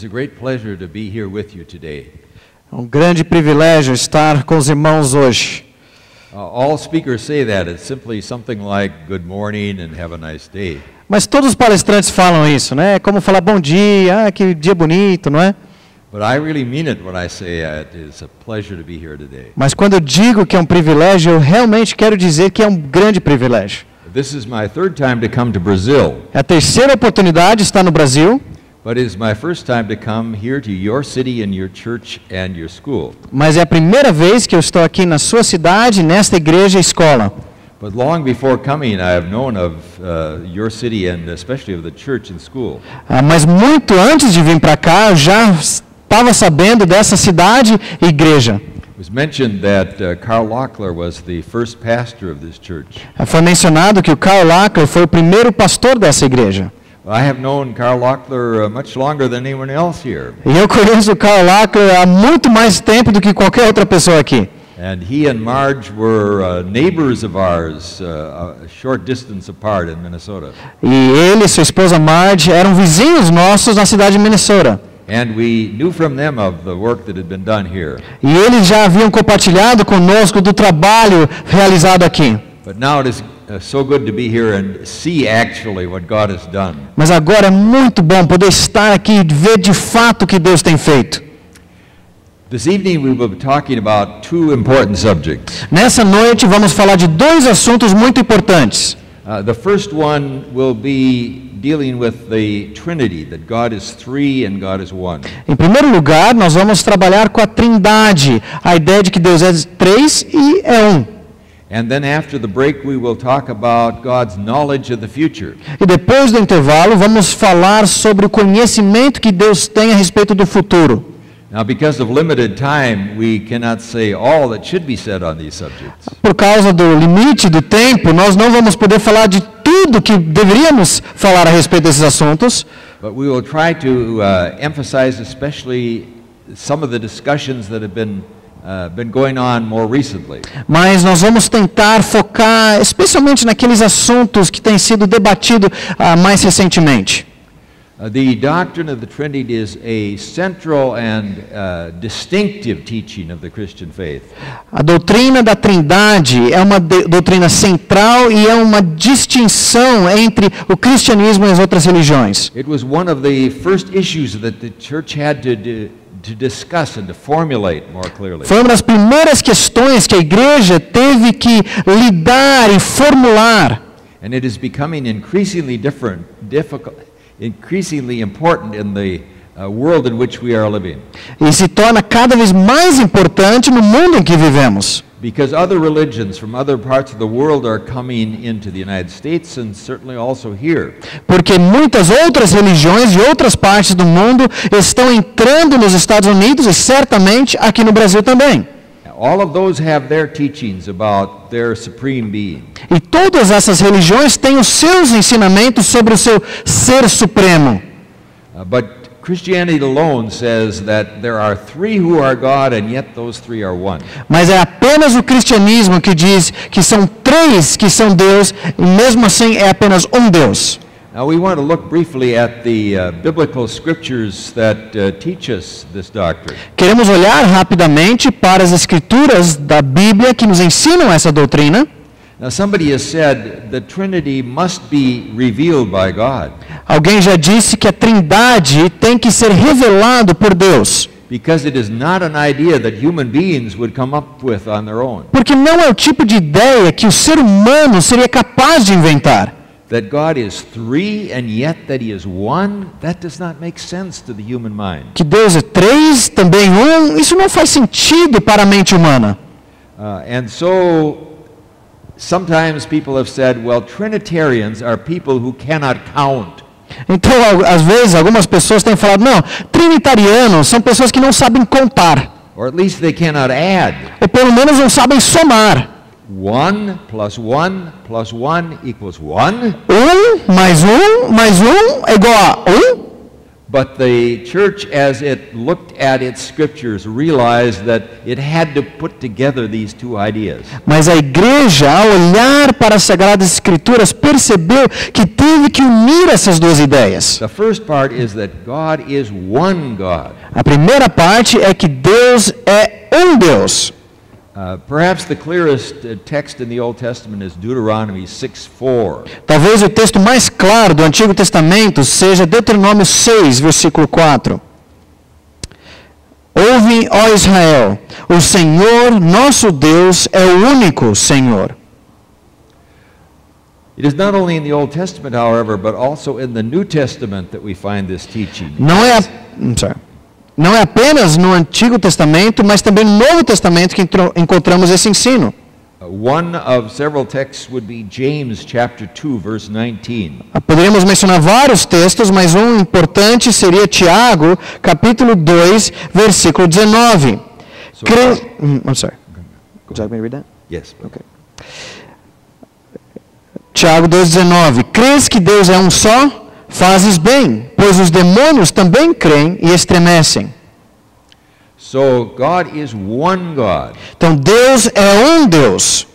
is a great pleasure to be here with you today. É um grande privilégio estar com os irmãos hoje. All speakers say that. It's simply something like good morning and have a nice day. Mas todos os palestrantes falam isso, né? É como falar bom dia, que dia bonito, não é? But I really mean it when I say it is a pleasure to be here today. Mas quando eu digo que é um privilégio, eu realmente quero dizer que é um grande privilégio. This is my third time to come to Brazil. É a terceira oportunidade de estar no Brasil. But it is my first time to come here to your city and your church and your school. Mas é a primeira vez que eu estou aqui na sua cidade, nesta igreja e escola. But long before coming, I have known of your city and especially of the church and school. Mas muito antes de vir para cá, eu já estava sabendo dessa cidade e igreja. It was mentioned that Karl Lochler was the first pastor of this church. Foi mencionado que o Karl Lochler foi o primeiro pastor dessa igreja. I have known Karl Lochler much longer than anyone else here. E eu conheço o Karl Lochler há muito mais tempo do que qualquer outra pessoa aqui. And he and Marge were neighbors of ours, a short distance apart in Minnesota. E ele e sua esposa Marge eram vizinhos nossos na cidade de Minnesota. And we knew from them of the work that had been done here. E eles já haviam compartilhado conosco do trabalho realizado aqui. But now it is so good to be here and see actually what God has done. Mas agora é muito bom poder estar aqui e ver de fato o que Deus tem feito. This evening we will be talking about two important subjects. Nessa noite vamos falar de dois assuntos muito importantes. The first one will be dealing with the Trinity, that God is three and God is one. Em primeiro lugar, nós vamos trabalhar com a Trindade, a ideia de que Deus é três e é um. And then after the break we will talk about God's knowledge of the future. E depois do intervalo, vamos falar sobre o conhecimento que Deus tem a respeito do futuro. Now, because of limited time, we cannot say all that should be said on these subjects. Por causa do limite do tempo, nós não vamos poder falar de tudo que deveríamos falar a respeito desses assuntos. But we will try to emphasize especially some of the discussions that have been going on more recently. Mas nós vamos tentar focar especialmente naqueles assuntos que têm sido debatidos mais recentemente. The doctrine of the Trinity is a central and distinctive teaching of the Christian faith. A doutrina da Trindade é uma doutrina central e é uma distinção entre o cristianismo e as outras religiões. It was one of the first issues that the church had to discuss and to formulate more clearly. Foi uma das primeiras questões que a igreja teve que lidar e formular. And it is becoming increasingly increasingly important in the world in which we are living. E se torna cada vez mais importante no mundo em que vivemos. Because other religions from other parts of the world are coming into the United States and certainly also here. Porque muitas outras religiões de outras partes do mundo estão entrando nos Estados Unidos e certamente aqui no Brasil também. All of those have their teachings about their supreme being. E todas essas religiões têm os seus ensinamentos sobre o seu ser supremo. But Christianity alone says that there are three who are God and yet those three are one. Mas é apenas o cristianismo que diz que são três que são Deus e mesmo assim é apenas um Deus. Now we want to look briefly at the biblical scriptures that teach us this doctrine. Queremos olhar rapidamente para as escrituras da Bíblia que nos ensinam essa doutrina. Now somebody has said the Trinity must be revealed by God. Alguém já disse que a Trindade tem que ser revelado por Deus. Because it is not an idea that human beings would come up with on their own. Porque não é o tipo de ideia que o ser humano seria capaz de inventar. That God is three and yet that he is one, that does not make sense to the human mind. Que Deus é três, também um, isso não faz sentido para a mente humana. And so sometimes people have said, well, Trinitarians are people who cannot count. Então, às vezes, algumas pessoas têm falado, não, trinitarianos são pessoas que não sabem contar. Or at least they cannot add. Ou pelo menos não sabem somar. 1 plus 1 plus 1 equals 1. Mais um é igual a 1. But the church, as it looked at its scriptures, realized that it had to put together these two ideas. Mas a igreja, ao olhar para as Sagradas Escrituras, percebeu que teve que unir essas duas ideias. The first part is that God is one God. A primeira parte é que Deus é um Deus. Perhaps the clearest text in the Old Testament is Deuteronomy 6:4. Talvez o texto mais claro do Antigo Testamento seja Deuteronômio 6, versículo 4. Ouve, ó Israel, o Senhor, nosso Deus, é o único Senhor. It is not only in the Old Testament, however, but also in the New Testament that we find this teaching. Não é apenas no Antigo Testamento, mas também no Novo Testamento que encontramos esse ensino. One of several texts would be James chapter 2 verse 19. Poderíamos mencionar vários textos, mas um importante seria Tiago, capítulo 2, versículo 19. I'm sorry. Would you like me to read that? Yes. Okay. Tiago 2:19. Crês que Deus é um só? Fazes bem, pois os demônios também creem e estremecem. So God is one God. Então Deus é um Deus.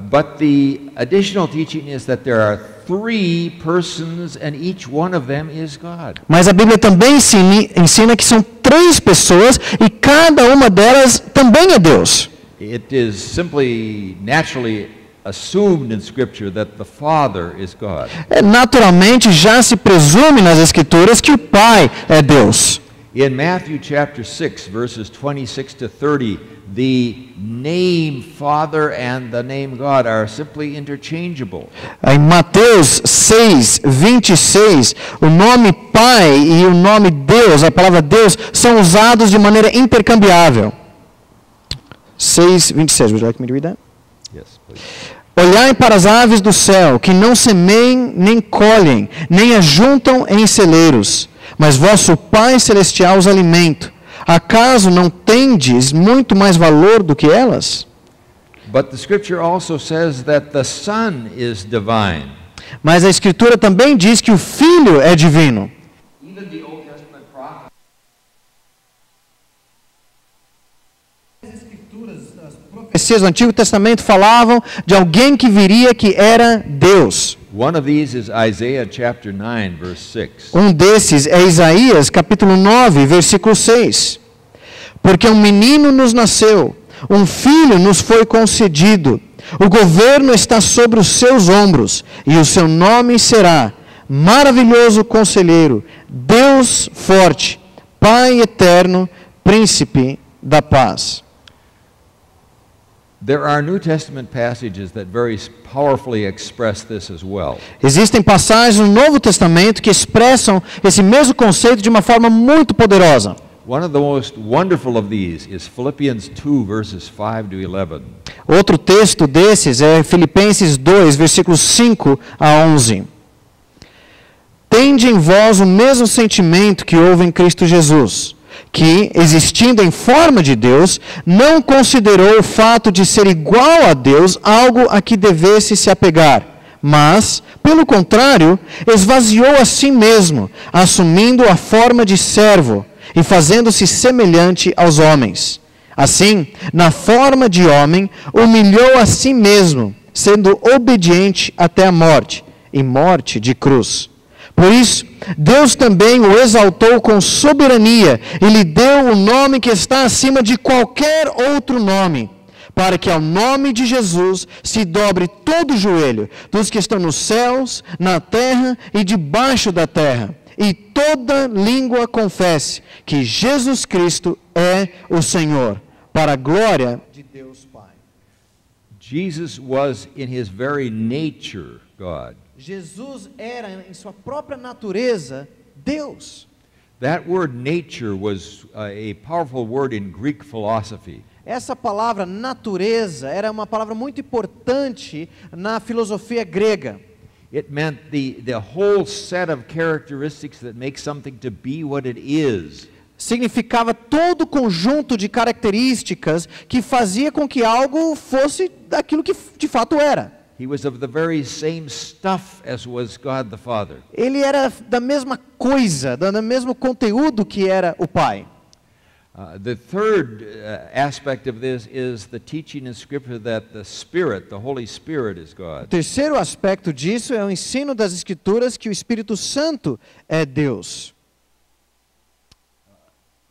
But the additional teaching is that there are three persons and each one of them is God. Mas a Bíblia também ensina que são três pessoas e cada uma delas também é Deus. It is simply naturally assumed in Scripture that the Father is God. Naturalmente já se presume nas Escrituras que o Pai é Deus. In Matthew chapter 6 verses 26 to 30, the name Father and the name God are simply interchangeable. Em Mateus 6, 26, o nome Pai e o nome Deus, a palavra Deus, são usados de maneira intercambiável. 6, 26, would you like me to read that? Yes, please. Olhai para as aves do céu, que não semeiem, nem colhem, nem ajuntam em celeiros, mas vosso Pai Celestial os alimenta. Acaso não tendes muito mais valor do que elas? But the Scripture also says that the Son is divine. Mas a Escritura também diz que o Filho é divino. Even the Old Testament prophet. As profecias do Antigo Testamento falavam de alguém que viria que era Deus. One of these is Isaiah chapter 9 verse 6. Um desses é Isaías, capítulo 9, versículo 6. Porque um menino nos nasceu, um filho nos foi concedido, o governo está sobre os seus ombros, e o seu nome será Maravilhoso Conselheiro, Deus Forte, Pai Eterno, Príncipe da Paz. There are New Testament passages that very powerfully express this as well. Existem passagens no Novo Testamento que expressam esse mesmo conceito de uma forma muito poderosa. One of the most wonderful of these is Philippians 2 verses 5 to 11. Outro texto desses é Filipenses 2, versículos 5 a 11. Tende em vós o mesmo sentimento que houve em Cristo Jesus, que, existindo em forma de Deus, não considerou o fato de ser igual a Deus algo a que devesse se apegar, mas, pelo contrário, esvaziou a si mesmo, assumindo a forma de servo e fazendo-se semelhante aos homens. Assim, na forma de homem, humilhou a si mesmo, sendo obediente até a morte, e morte de cruz. Por isso, Deus também o exaltou com soberania e lhe deu o nome que está acima de qualquer outro nome, para que ao nome de Jesus se dobre todo o joelho dos que estão nos céus, na terra e debaixo da terra, e toda língua confesse que Jesus Cristo é o Senhor, para a glória de Deus Pai. Jesus was in his very nature God. Jesus era em sua própria natureza Deus. That word nature was a powerful word in Greek philosophy. Essa palavra natureza era uma palavra muito importante na filosofia grega. It meant the whole set of characteristics that make something to be what it is. Significava todo o conjunto de características que fazia com que algo fosse daquilo que de fato era. He was of the very same stuff as was God the Father. Ele era da mesma coisa, do mesmo conteúdo que era o Pai. The third aspect of this is the teaching in Scripture that the Spirit, the Holy Spirit, is O God. terceiro aspecto disso é o ensino das Escrituras que o Espírito Santo é Deus.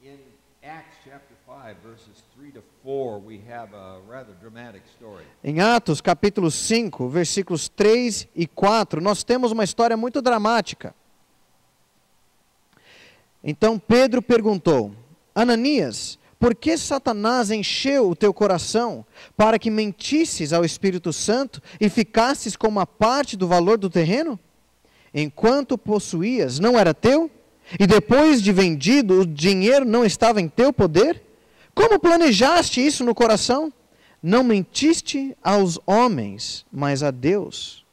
In Acts chapter 5, verses 3 to 4, we have a rather dramatic story. Em Atos, capítulo 5, versículos 3 e 4, nós temos uma história muito dramática. Então Pedro perguntou: Ananias, por que Satanás encheu o teu coração para que mentisses ao Espírito Santo e ficasses com uma parte do valor do terreno? Enquanto possuías, não era teu? E depois de vendido, o dinheiro não estava em teu poder? Como planejaste isso no coração? Não mentiste aos homens, mas a Deus.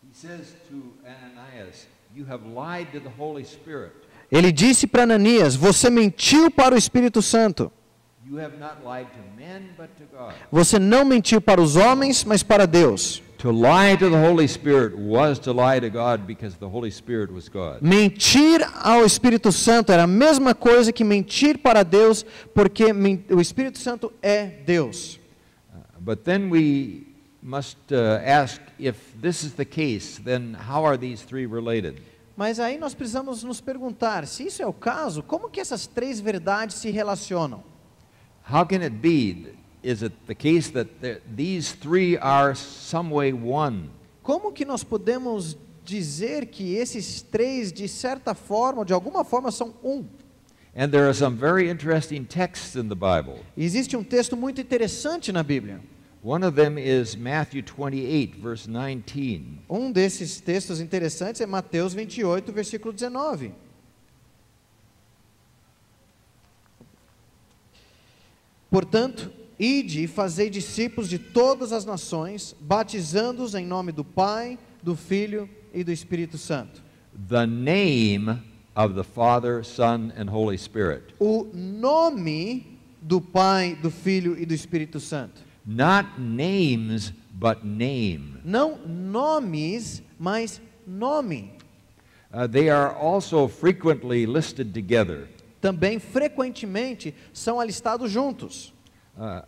He says to Ananias, you have lied to the Holy Spirit. Ele disse para Ananias: você mentiu para o Espírito Santo. You have not lied to men, but to God. Você não mentiu para os homens, mas para Deus. To lie to the Holy Spirit was to lie to God because the Holy Spirit was God. Mentir ao Espírito Santo era a mesma coisa que mentir para Deus, porque o Espírito Santo é Deus. But then we must ask, if this is the case, then how are these three related? Mas aí nós precisamos nos perguntar, se isso é o caso, como que essas três verdades se relacionam? How can it be? Is it the case that these three are some way one? Como que nós podemos dizer que esses três, de certa forma, de alguma forma, são um? And there are some very interesting texts in the Bible. Existe um texto muito interessante na Bíblia. One of them is Matthew 28, verse 19. Um desses textos interessantes é Mateus 28, versículo 19. Portanto, ide e fazei discípulos de todas as nações, batizando-os em nome do Pai, do Filho e do Espírito Santo. The name of the Father, Son, and Holy Spirit. O nome do Pai, do Filho e do Espírito Santo. Not names, but name. Não nomes, mas nome. They are also frequently listed together. Também frequentemente são alistados juntos.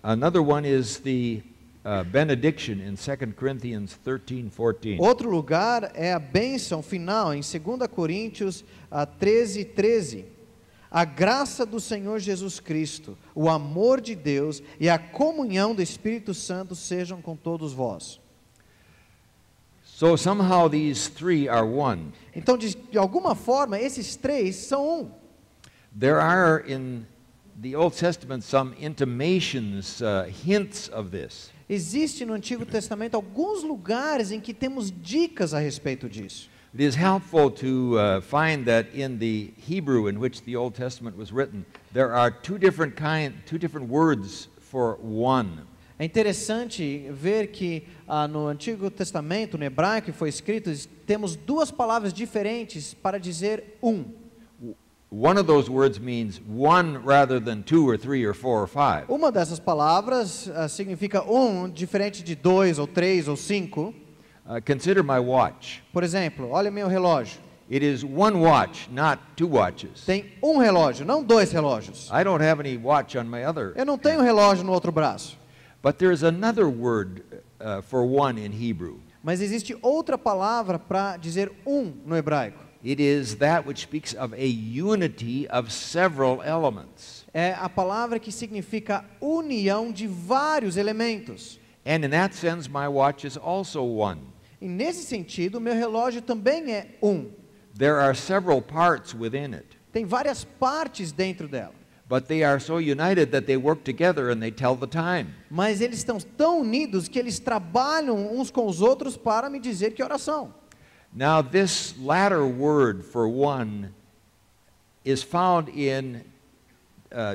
Another one is the benediction in 2 Corinthians 13:14. Outro lugar é a bênção final em 2 Coríntios 13:13. A graça do Senhor Jesus Cristo, o amor de Deus e a comunhão do Espírito Santo sejam com todos vós. So somehow these three are one. Então, de alguma forma, esses três são um. There are in the Old Testament some intimations, hints of this. Existe no Antigo Testamento alguns lugares em que temos dicas a respeito disso. It is helpful to find that in the Hebrew in which the Old Testament was written, there are two different words for one. É interessante ver que no Antigo Testamento, no hebraico que foi escrito, temos duas palavras diferentes para dizer um. One of those words means one rather than two or three or four or five. Uma dessas palavras significa um, diferente de dois ou três ou cinco. Consider my watch. Por exemplo, olha meu relógio. It is one watch, not two watches. Tem um relógio, não dois relógios. I don't have any watch on my other. Eu não tenho relógio no outro braço. But there is another word for one in Hebrew. Mas existe outra palavra para dizer um no hebraico. It is that which speaks of a unity of several elements. É a palavra que significa união de vários elementos. And in that sense, my watch is also one. E nesse sentido, o meu relógio também é um. There are several parts within it, Tem várias partes dentro dela. but they are so united that they work together and they tell the time. Mas eles estão tão unidos que eles trabalham uns com os outros para me dizer que horas são. Now, this latter word for one is found in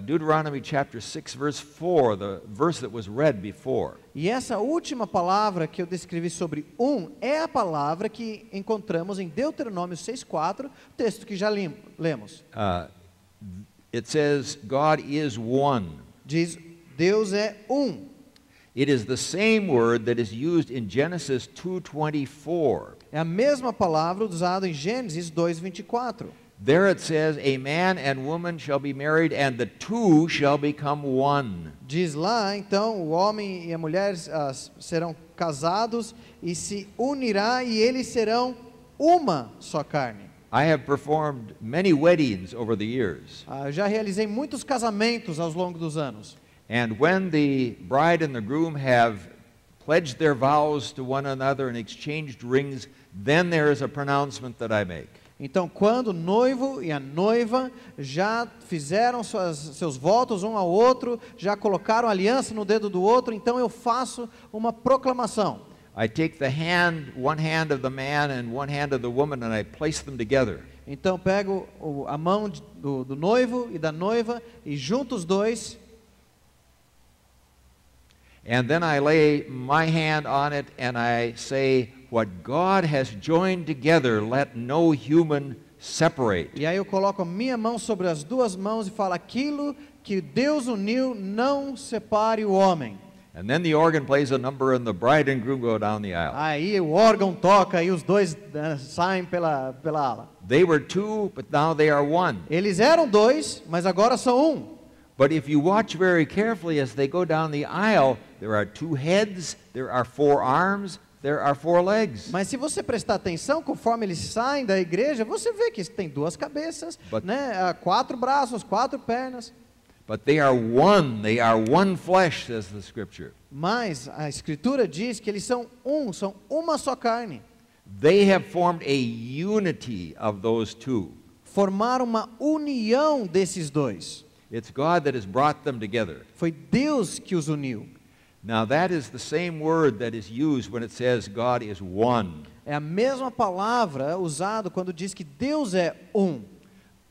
Deuteronomy chapter 6, verse 4, the verse that was read before. E essa última palavra que eu descrevi sobre um é a palavra que encontramos em Deuteronômio 6:4, texto que já lemos. It says, God is one. Diz, Deus é um. It is the same word that is used in Genesis 2:24. É a mesma palavra usada em Gênesis 2:24. There it says, a man and woman shall be married, and the two shall become one. Diz lá, então, o homem e a mulher serão casados e se unirá e eles serão uma só carne. I have performed many weddings over the years. Eu já realizei muitos casamentos ao longo dos anos. And when the bride and the groom have pledged their vows to one another and exchanged rings, then there is a pronouncement that I make. Então, quando o noivo e a noiva já fizeram seus votos um ao outro, já colocaram aliança no dedo do outro, então eu faço uma proclamação. I take the hand, one hand of the man and one hand of the woman, and I place them together. Então pego a mão do noivo e da noiva e junto os dois. And then I lay my hand on it and I say, what God has joined together, let no human separate. E aí eu coloco a minha mão sobre as duas mãos e falo, aquilo que Deus uniu, não separe o homem. And then the organ plays a number and the bride and groom go down the aisle. Aí o órgão toca e os dois saem pela ala. They were two, but now they are one. Eles eram dois, mas agora são um. But if you watch very carefully as they go down the aisle, there are two heads, there are four arms, there are four legs. Mas se você prestar atenção, conforme eles saem da igreja, você vê que tem duas cabeças, quatro braços, quatro pernas. But they are one flesh, says the scripture. Mas a escritura diz que eles são uma só carne. They have formed a unity of those two. Formaram uma união desses dois. It's God that has brought them together. Foi Deus que os uniu. Now that is the same word that is used when it says God is one. É a mesma palavra usada quando diz que Deus é um.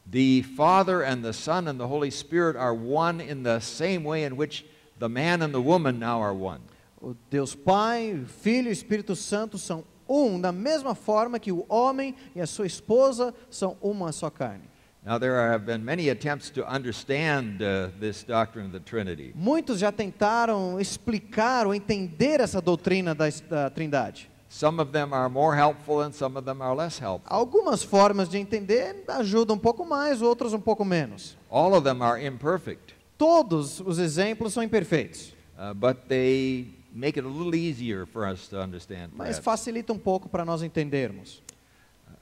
The Father and the Son and the Holy Spirit are one in the same way in which the man and the woman now are one. O Deus Pai, o Filho e o Espírito Santo são um, da mesma forma que o homem e a sua esposa são uma só carne. Now there have been many attempts to understand this doctrine of the Trinity. Muitos já tentaram explicar ou entender essa doutrina da Trindade. Some of them are more helpful and some of them are less helpful. Algumas formas de entender ajudam um pouco mais, outras um pouco menos. All of them are imperfect. Todos os exemplos são imperfeitos. But they make it a little easier for us to understand. Mas Perhaps. facilita um pouco para nós entendermos.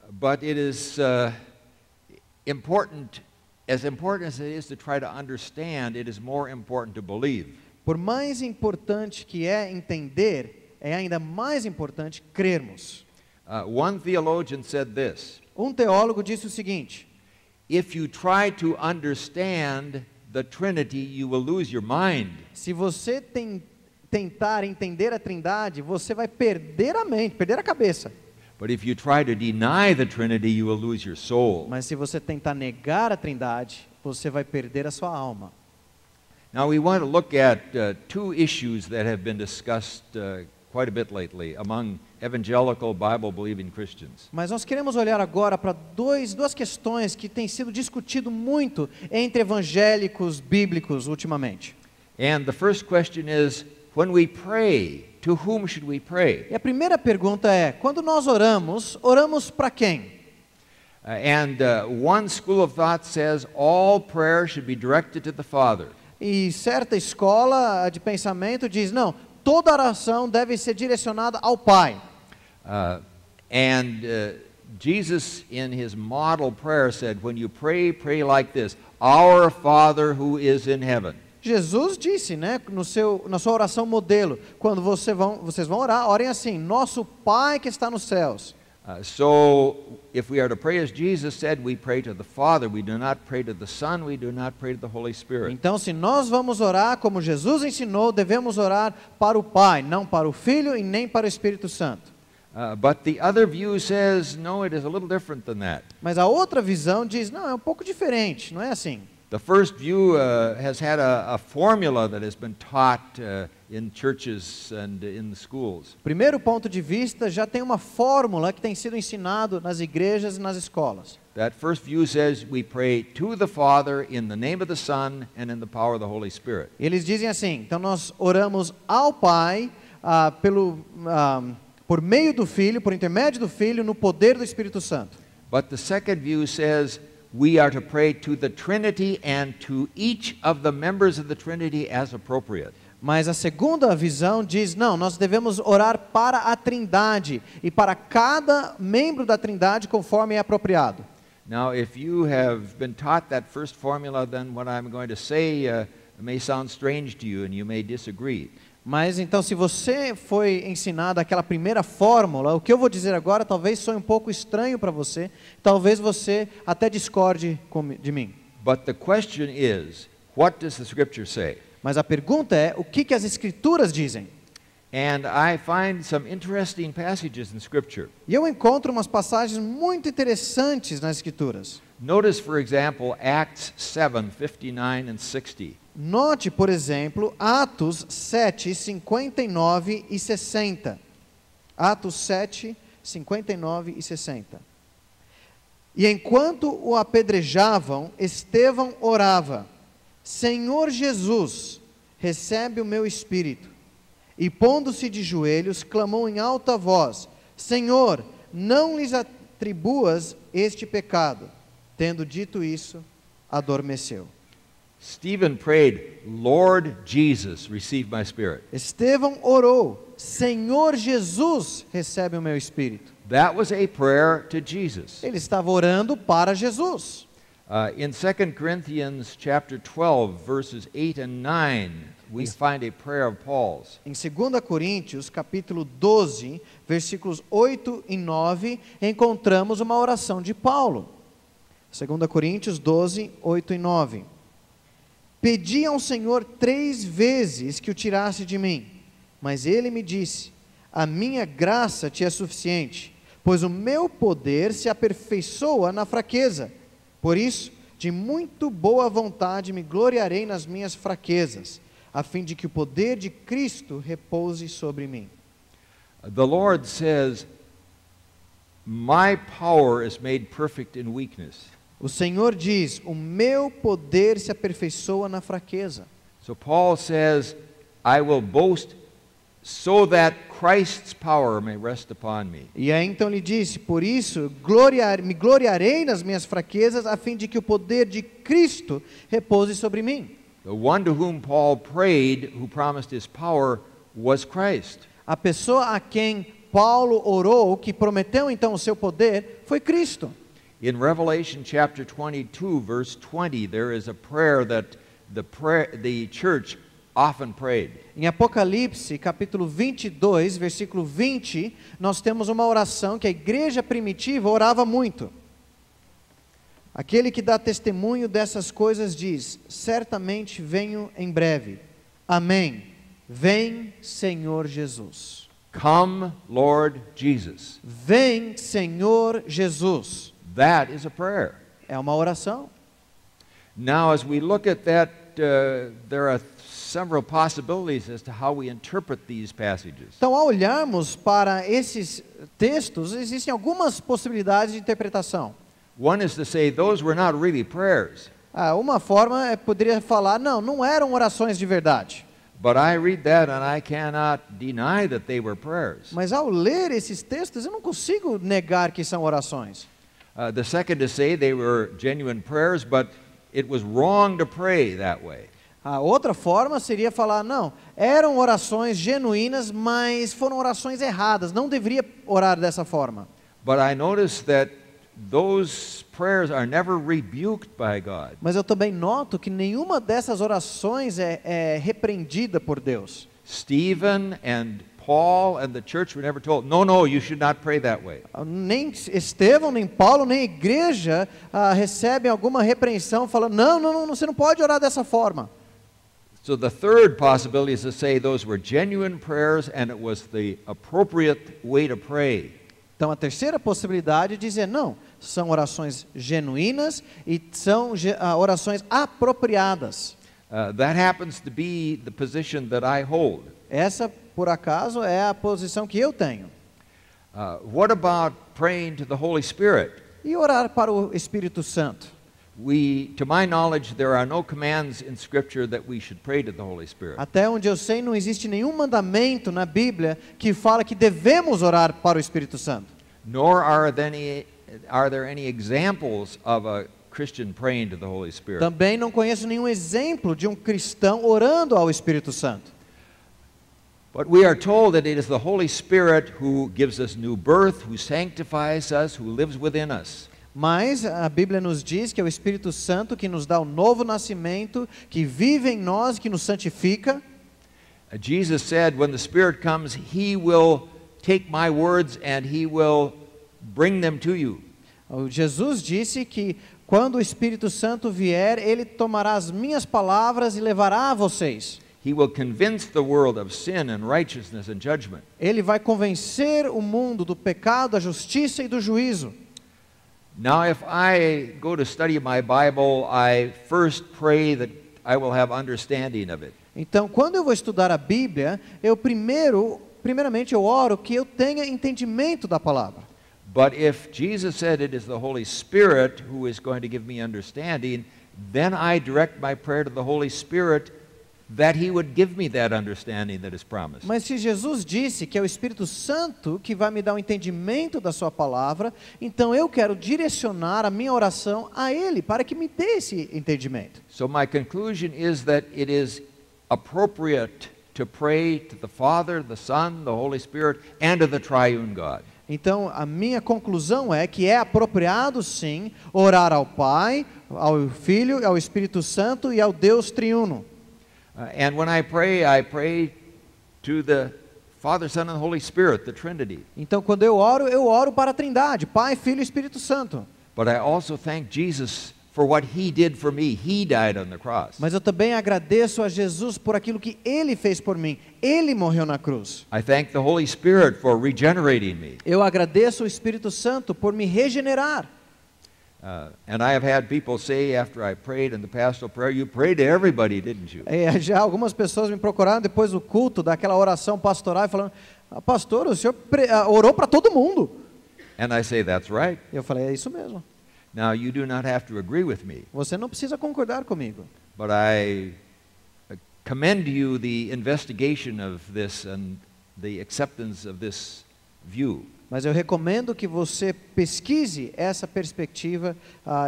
But it is important as it is to try to understand, it is more important to believe. Por mais importante que é entender, é ainda mais importante crermos. One theologian said this: Teólogo disse o seguinte: if you try to understand the Trinity, you will lose your mind. se você tentar entender a Trindade, você vai perder a mente, perder a cabeça. But if you try to deny the Trinity, you will lose your soul. Mas se você tentar negar a Trindade, você vai perder a sua alma. Now we want to look at two issues that have been discussed quite a bit lately among evangelical Bible-believing Christians. Mas nós queremos olhar agora para duas questões que têm sido discutido muito entre evangélicos bíblicos ultimamente. And the first question is, when we pray, to whom should we pray? E a primeira pergunta é, quando nós oramos, oramos para quem? One school of thought says all prayer should be directed to the Father. E certa escola de pensamento diz, não, toda oração deve ser direcionada ao Pai. Jesus, in his model prayer, said, when you pray, pray like this: Our Father who is in heaven. Jesus disse, né, na sua oração modelo, quando vocês vão orar, orem assim: Nosso Pai que está nos céus. So, if we are to pray as Jesus said, we pray to the Father. We do not pray to the Son. We do not pray to the Holy Spirit. Então, se nós vamos orar como Jesus ensinou, devemos orar para o Pai, não para o Filho e nem para o Espírito Santo. But the other view says, no, it is a little different than that. Mas a outra visão diz, não, é um pouco diferente, não é assim. The first view has had a formula that has been taught in churches and in the schools. O primeiro ponto de vista já tem uma fórmula que tem sido ensinado nas igrejas e nas escolas. That first view says we pray to the Father in the name of the Son and in the power of the Holy Spirit. Eles dizem assim, então nós oramos ao Pai por meio do Filho, por intermédio do Filho, no poder do Espírito Santo. But the second view says we are to pray to the Trinity and to each of the members of the Trinity as appropriate. Mas a segunda visão diz, não, nós devemos orar para a Trindade e para cada membro da Trindade conforme é apropriado. Now, if you have been taught that first formula, then what I'm going to say may sound strange to you and you may disagree. Mas então, se você foi ensinado aquela primeira fórmula, o que eu vou dizer agora talvez soe um pouco estranho para você, talvez você até discorde de mim. But the question is, what does the Scripture say? Mas a pergunta é, o que as Escrituras dizem? And I find some interesting passages in Scripture. E eu encontro umas passagens muito interessantes nas Escrituras. Notice, for example, Acts 7:59 and 60. Note, por exemplo, Atos 7, 59 e 60. Atos 7, 59 e 60. E enquanto o apedrejavam, Estevão orava: Senhor Jesus, recebe o meu espírito. E pondo-se de joelhos, clamou em alta voz: Senhor, não lhes atribuas este pecado. Tendo dito isso, adormeceu. Stephen prayed, Lord Jesus, receive my spirit. Estevão orou: Senhor Jesus, recebe o meu espírito. That was a prayer to Jesus. Ele estava orando para Jesus. In 2 Corinthians chapter 12, verses 8 and 9, we find a prayer of Paul's. Em 2 Coríntios, capítulo 12, versículos 8 e 9, encontramos uma oração de Paulo. 2 Coríntios 12, 8 e 9. Pedi ao Senhor 3 vezes que o tirasse de mim, mas ele me disse: a minha graça te é suficiente, pois o meu poder se aperfeiçoa na fraqueza. Por isso, de muito boa vontade me gloriarei nas minhas fraquezas, a fim de que o poder de Cristo repouse sobre mim. The Lord says, my power is made perfect in weakness. O Senhor diz: o meu poder se aperfeiçoa na fraqueza. So Paul says, I will boast so that Christ's power may rest upon me. E aí então ele disse: por isso me gloriarei nas minhas fraquezas, a fim de que o poder de Cristo repouse sobre mim. The one to whom Paul prayed, who promised his power, was Christ. A pessoa a quem Paulo orou, que prometeu então o seu poder, foi Cristo. In Revelation chapter 22, verse 20, there is a prayer that the church often prayed. Em Apocalipse, capítulo 22, versículo 20, nós temos uma oração que a igreja primitiva orava muito. Aquele que dá testemunho dessas coisas diz: certamente venho em breve. Amém. Vem, Senhor Jesus. Come, Lord Jesus. Vem, Senhor Jesus. That is a prayer. É uma oração. Now, as we look at that, there are several possibilities as to how we interpret these passages. Então, ao olharmos para esses textos, existem algumas possibilidades de interpretação. One is to say those were not really prayers. Uma forma poderia falar: não eram orações de verdade. But I read that and I cannot deny that they were prayers. Mas ao ler esses textos, eu não consigo negar que são orações. The second is to say they were genuine prayers, but it was wrong to pray that way. A outra forma seria falar: não, eram orações genuínas, mas foram orações erradas, não deveria orar dessa forma. But I notice that those prayers are never rebuked by God. Mas eu também noto que nenhuma dessas orações é repreendida por Deus. Stephen and Paul and the church were never told, no, you should not pray that way. Nem Estevão, nem Paulo, nem a igreja recebem alguma repreensão falando: não, você não pode orar dessa forma. So the third possibility is to say those were genuine prayers and it was the appropriate way to pray. Então a terceira possibilidade é dizer não, são orações genuínas e são orações apropriadas. That happens to be the position that I hold. Essa, por acaso, é a posição que eu tenho. What about praying to the Holy Spirit? E orar para o Espírito Santo? To my knowledge, there are no commands in Scripture that we should pray to the Holy Spirit. Até onde eu sei, não existe nenhum mandamento na Bíblia que fala que devemos orar para o Espírito Santo. Nor are there any examples of a Christian praying to the Holy Spirit. Também não conheço nenhum exemplo de um cristão orando ao Espírito Santo. But we are told that it is the Holy Spirit who gives us new birth, who sanctifies us, who lives within us. Mas a Bíblia nos diz que é o Espírito Santo que nos dá o novo nascimento, que vive em nós, que nos santifica. Jesus said, when the Spirit comes, He will take my words and He will bring them to you. Jesus disse que quando o Espírito Santo vier, Ele tomará as minhas palavras e levará a vocês. He will convince the world of sin and righteousness and judgment. Ele vai convencer o mundo do pecado, da justiça e do juízo. Now, if I go to study my Bible, I first pray that I will have understanding of it. Então, quando eu vou estudar a Bíblia, eu primeiramente eu oro que eu tenha entendimento da palavra. But if Jesus said it is the Holy Spirit who is going to give me understanding, then I direct my prayer to the Holy Spirit that He would give me that understanding that is promised. Mas se Jesus disse que é o Espírito Santo que vai me dar o entendimento da sua palavra, então eu quero direcionar a minha oração a Ele para que me dê esse entendimento. So my conclusion is that it is appropriate to pray to the Father, the Son, the Holy Spirit, and to the triune God. Então, a minha conclusão é que é apropriado, sim, orar ao Pai, ao Filho, ao Espírito Santo e ao Deus triuno. And when I pray to the Father, Son, and Holy Spirit, the Trinity. Então, quando eu oro para a Trindade, Pai, Filho e Espírito Santo. But I also thank Jesus for what He did for me. He died on the cross. Mas eu também agradeço a Jesus por aquilo que Ele fez por mim. Ele morreu na cruz. I thank the Holy Spirit for regenerating me. Eu agradeço o Espírito Santo por me regenerar. And I have had people say after I prayed in the pastoral prayer, you prayed to everybody, didn't you? Já algumas pessoas me procuraram depois do culto, daquela oração pastoral, falando, pastor, o senhor orou para todo mundo. And I say, that's right. Eu falei, é isso mesmo. Now, you do not have to agree with me. Você não precisa concordar comigo. But I commend you the investigation of this and the acceptance of this view. Mas eu recomendo que você pesquise essa perspectiva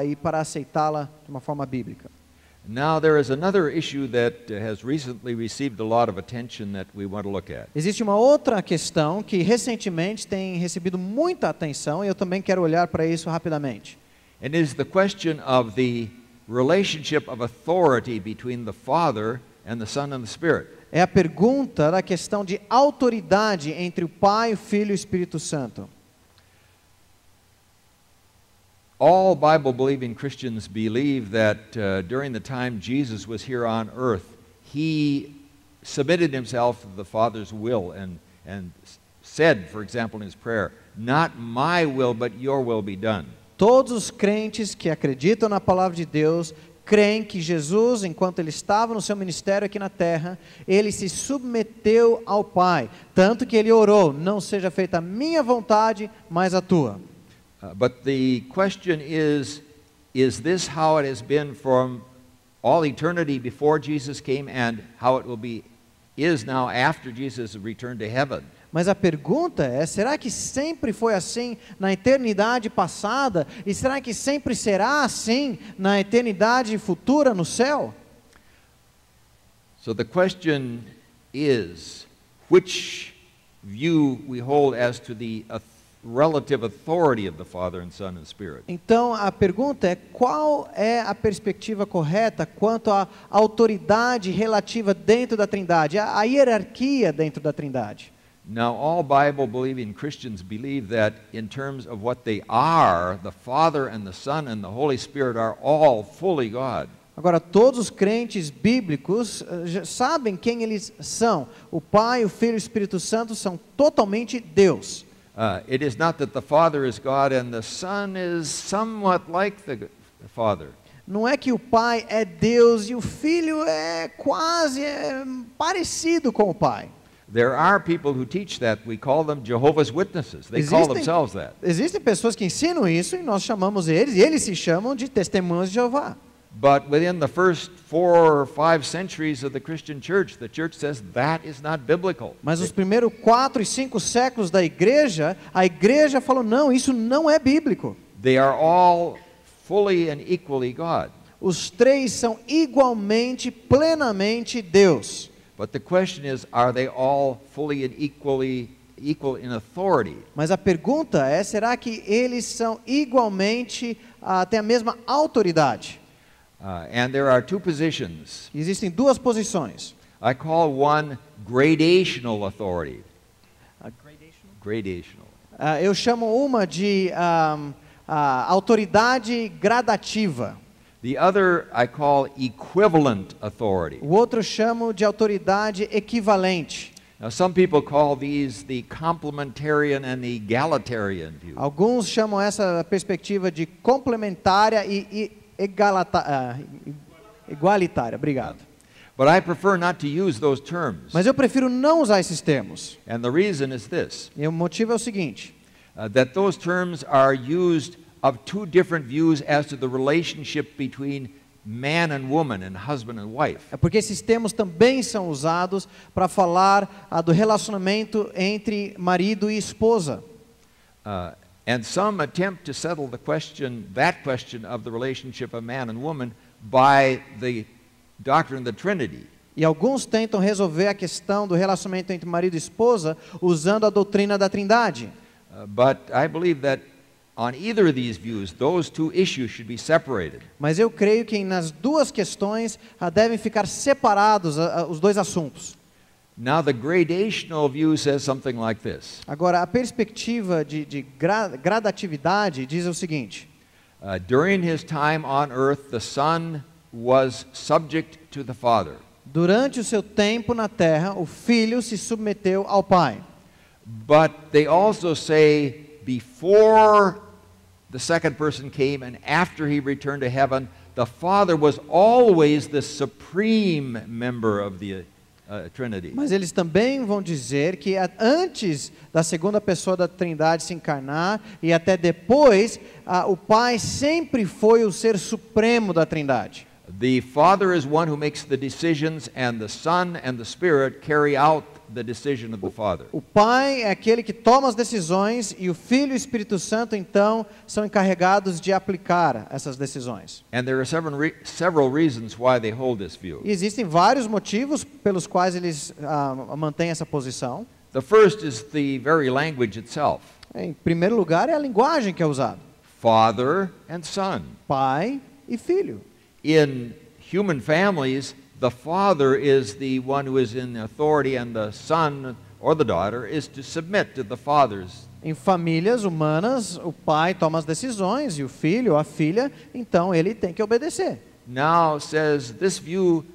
e para aceitá-la de uma forma bíblica. Now there is another issue that has recently received a lot of attention that we want to look at. Existe uma outra questão que recentemente tem recebido muita atenção e eu também quero olhar para isso rapidamente. And it is the question of the relationship of authority between the Father and the Son and the Spirit. É a pergunta da questão de autoridade entre o Pai, o Filho e o Espírito Santo. All Bible-believing Christians believe that during the time Jesus was here on earth, He submitted Himself to the Father's will and said, for example, in His prayer, not my will, but your will be done. Todos os crentes que acreditam na palavra de Deus creem que Jesus, enquanto Ele estava no seu ministério aqui na terra, Ele se submeteu ao Pai, tanto que Ele orou, não seja feita a minha vontade, mas a tua. But the question is this how it has been from all eternity before Jesus came and how it is now after Jesus returned to heaven? Mas a pergunta é, será que sempre foi assim na eternidade passada? E será que sempre será assim na eternidade futura no céu? So the question is, which view we hold as to the relative authority of the Father and Son and Spirit? Então a pergunta é, qual é a perspectiva correta quanto à autoridade relativa dentro da Trindade, a hierarquia dentro da Trindade? Now, all Bible-believing Christians believe that in terms of what they are, the Father and the Son and the Holy Spirit are all fully God. Agora, todos os crentes bíblicos sabem quem eles são. O Pai, o Filho e o Espírito Santo são totalmente Deus. It is not that the Father is God and the Son is somewhat like the Father. Não é que o Pai é Deus e o Filho é quase parecido com o Pai. There are people who teach that. We call them Jehovah's Witnesses. They call themselves that. Existem pessoas que ensinam isso e nós chamamos eles, e eles se chamam de testemunhas de Jeová. But within the first 4 or 5 centuries of the Christian church, the church says that is not biblical. Mas os primeiros 4 e 5 séculos da igreja, a igreja falou, não, isso não é bíblico. They are all fully and equally God. Os três são igualmente, plenamente Deus. But the question is, are they all fully and equal in authority? Mas a pergunta é, será que eles são igualmente, têm a mesma autoridade? And there are 2 positions. Existem duas posições. I call one gradational authority. Gradational. Eu chamo uma de autoridade gradativa. The other I call equivalent authority. O outro eu chamo de autoridade equivalente. Now some people call these the complementarian and the egalitarian view. Alguns chamam essa perspectiva de complementária e igualitária. Obrigado. But I prefer not to use those terms. Mas eu prefiro não usar esses termos. And the reason is this. E o motivo é o seguinte. That those terms are used of 2 different views as to the relationship between man and woman and husband and wife. É porque esses termos também são usados para falar do relacionamento entre marido e esposa. And some attempt to settle that question of the relationship of man and woman by the doctrine of the Trinity. E alguns tentam resolver a questão do relacionamento entre marido e esposa usando a doutrina da Trindade. But I believe that on either of these views, those 2 issues should be separated. Mas eu creio que nas duas questões devem ficar separados os dois assuntos. Now the gradational view says something like this. Agora, a perspectiva de gradatividade diz o seguinte. During his time on earth, the Son was subject to the Father. Durante o seu tempo na terra, o Filho se submeteu ao Pai. But they also say before the second person came and after he returned to heaven, the Father was always the supreme member of the Trinity. Mas eles também vão dizer que antes da segunda pessoa da Trindade se encarnar e até depois, o Pai sempre foi o ser supremo da Trindade. The Father is one who makes the decisions and the Son and the Spirit carry out the decision of the Father. O Pai é aquele que toma as decisões e o Filho e o Espírito Santo então são encarregados de aplicar essas decisões. And there are several reasons why they hold this view. E existem vários motivos pelos quais eles mantêm essa posição. The first is the very language itself. Em primeiro lugar é a linguagem que é usada. Father and Son. Pai e Filho. In human families, the father is the one who is in authority and the son or the daughter is to submit to the father's. Em famílias humanas, o pai toma as decisões e o filho ou a filha, então ele tem que obedecer. Now says this view,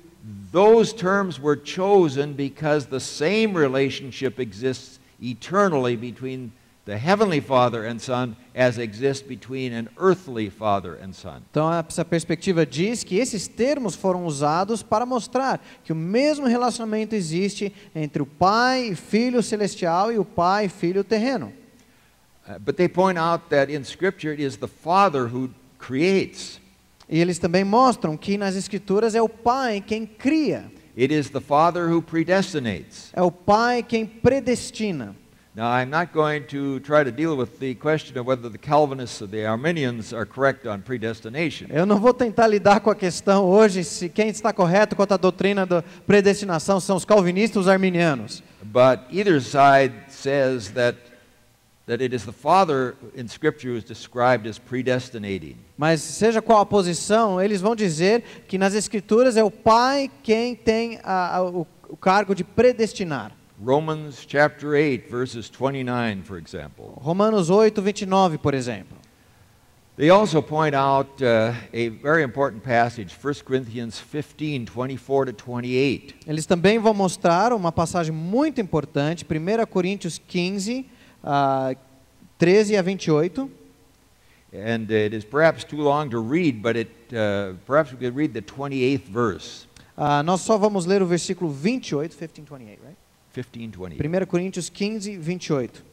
those terms were chosen because the same relationship exists eternally between the heavenly Father and Son as exists between an earthly Father and Son. Então essa perspectiva diz que esses termos foram usados para mostrar que o mesmo relacionamento existe entre o Pai e Filho celestial e o Pai e Filho terreno. But they point out that in Scripture it is the Father who creates. E eles também mostram que nas Escrituras é o Pai quem cria. It is the Father who predestinates. É o Pai quem predestina. Now, I'm not going to try to deal with the question of whether the Calvinists or the Arminians are correct on predestination. Eu não vou tentar lidar com a questão hoje se quem está correto quanto à doutrina da predestinação são os calvinistas ou os arminianos. But either side says that it is the Father in Scripture who is described as predestinating. Mas seja qual a posição, eles vão dizer que nas Escrituras é o Pai quem tem o cargo de predestinar. Romans chapter 8 verses 29, for example. Romanos 8, 29, por exemplo. They also point out a very important passage, 1 Corinthians 15, 24 to 28. Eles também vão mostrar uma passagem muito importante, 1 Coríntios 15, 13 a 28. And it is perhaps too long to read, but perhaps we could read the 28th verse. Nós só vamos ler o versículo 28, 15:28, right? 15:28. 1 Coríntios 15, 28.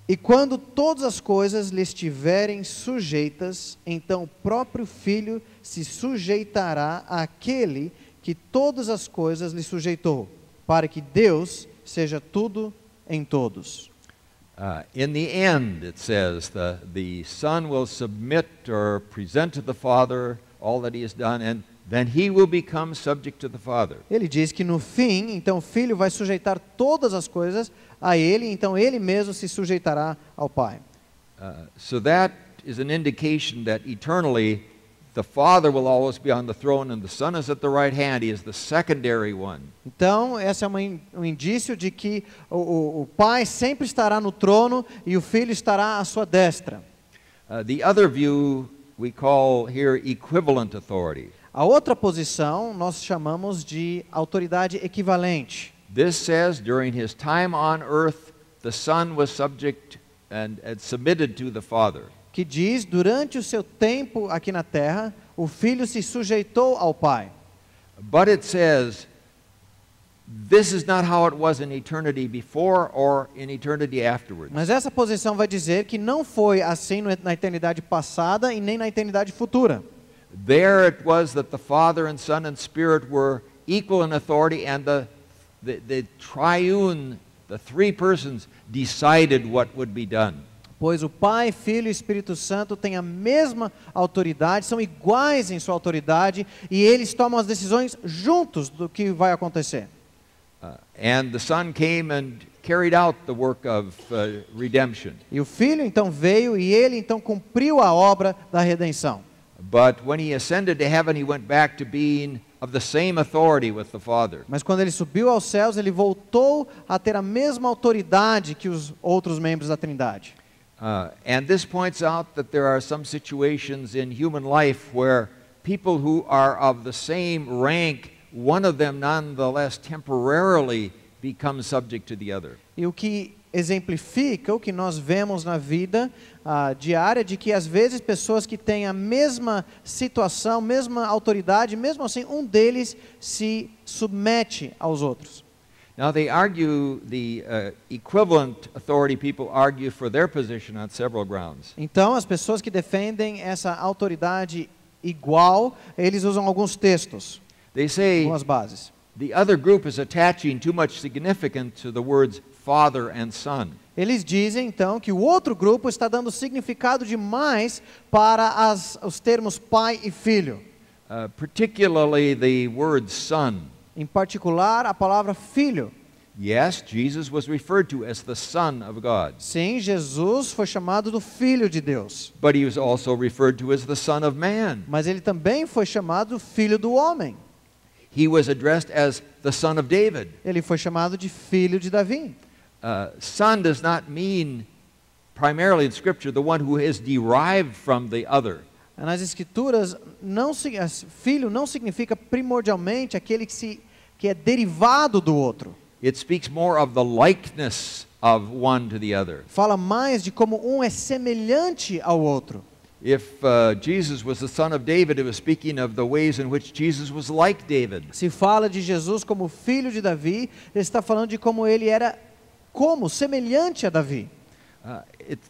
E quando todas as coisas lhe estiverem sujeitas, então o próprio Filho se sujeitará àquele que todas as coisas lhe sujeitou, para que Deus seja tudo em todos. In the end, it says, the Son will submit or present to the Father all that he has done, and then he will become subject to the Father. Ele diz que no fim, então o Filho vai sujeitar todas as coisas a ele, então ele mesmo se sujeitará ao Pai. So that is an indication that eternally the Father will always be on the throne and the Son is at the right hand. He is the secondary one. Então, esse é um indício de que o Pai sempre estará no trono e o Filho estará à sua destra. The other view we call here equivalent authority. A outra posição nós chamamos de autoridade equivalente. This says during his time on earth, the Son was subject and submitted to the Father. Que diz, durante o seu tempo aqui na terra, o Filho se sujeitou ao Pai. But it says, this is not how it was in eternity before or in eternity afterwards. Mas essa posição vai dizer que não foi assim na eternidade passada e nem na eternidade futura. There it was that the Father and Son and Spirit were equal in authority, and the triune, the three persons, decided what would be done. Pois o Pai, Filho e Espírito Santo têm a mesma autoridade, são iguais em sua autoridade, e eles tomam as decisões juntos do que vai acontecer. And the Son came and carried out the work of redemption. E o Filho então veio e ele então cumpriu a obra da redenção. But when he ascended to heaven, he went back to being of the same authority with the Father. Mas quando ele subiu aos céus, ele voltou a ter a mesma autoridade que os outros membros da Trindade. And this points out that there are some situations in human life where people who are of the same rank, one of them nonetheless temporarily becomes subject to the other. E o que exemplifica o que nós vemos na vida diária, de que às vezes pessoas que têm a mesma situação, mesma autoridade, mesmo assim um deles se submete aos outros. Now they argue, the equivalent authority people argue for their position on several grounds. Então as pessoas que defendem essa autoridade igual, eles usam alguns textos, They say algumas bases. the other group is attaching too much significance to the words Father and Son. Eles dizem então que o outro grupo está dando significado demais para os termos pai e filho. Particularly the word Son. Em particular, a palavra filho. Yes, Jesus was referred to as the Son of God. Sim, Jesus foi chamado do Filho de Deus. But he was also referred to as the Son of Man. Mas ele também foi chamado Filho do Homem. He was addressed as the Son of David. Ele foi chamado de Filho de Davi. Son does not mean primarily in Scripture the one who is derived from the other. Nas Escrituras, filho não significa primordialmente aquele que é derivado do outro. It speaks more of the likeness of one to the other. Fala mais de como um é semelhante ao outro. If Jesus was the son of David, it was speaking of the ways in which Jesus was like David. Se fala de Jesus como filho de Davi, ele está falando de como ele era semelhante a Davi.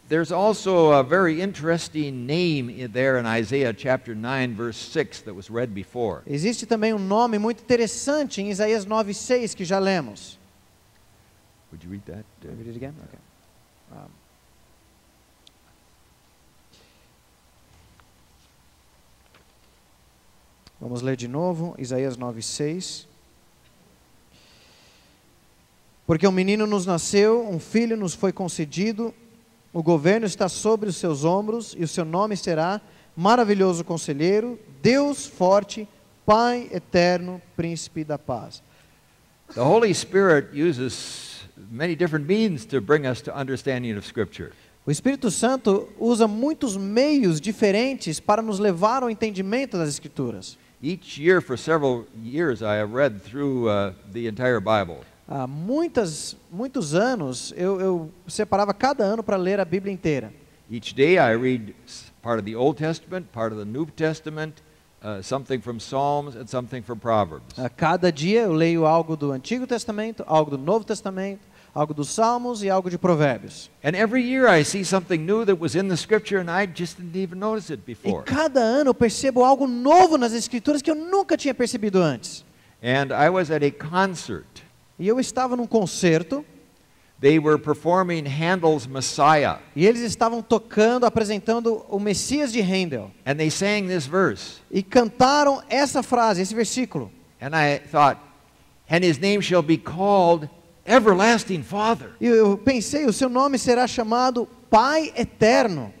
There's also a very interesting name there in Isaiah chapter 9 verse 6 that was read before. Existe também um nome muito interessante em Isaías 9:6 que já lemos. Would you read that? Read it again? Okay. Vamos ler de novo, Isaías 9:6. Porque um menino nos nasceu, um filho nos foi concedido, o governo está sobre os seus ombros, e o seu nome será Maravilhoso Conselheiro, Deus Forte, Pai Eterno, Príncipe da Paz. The Holy Spirit uses many different means to bring us to understanding of Scripture. O Espírito Santo usa muitos meios diferentes para nos levar ao entendimento das Escrituras. Each year for several years I have read through the entire Bible. há muitos anos, eu separava cada ano para ler a Bíblia inteira. Each day I read part of the Old Testament, part of the New Testament, something from Psalms and something from Proverbs. Cada dia eu leio algo do Antigo Testamento, algo do Novo Testamento, algo dos Salmos e algo de Provérbios. And every year I see something new that was in the scripture and I just didn't even notice it E before. cada ano eu percebo algo novo nas Escrituras que eu nunca tinha percebido antes. And I was at a concert. E eu estava num concerto They were performing Handel's Messiah. e eles estavam tocando, apresentando o Messias de Handel. And they sang this verse. E cantaram essa frase, esse versículo. And I thought, and his name shall be called Everlasting Father. E eu pensei, o seu nome será chamado Pai Eterno.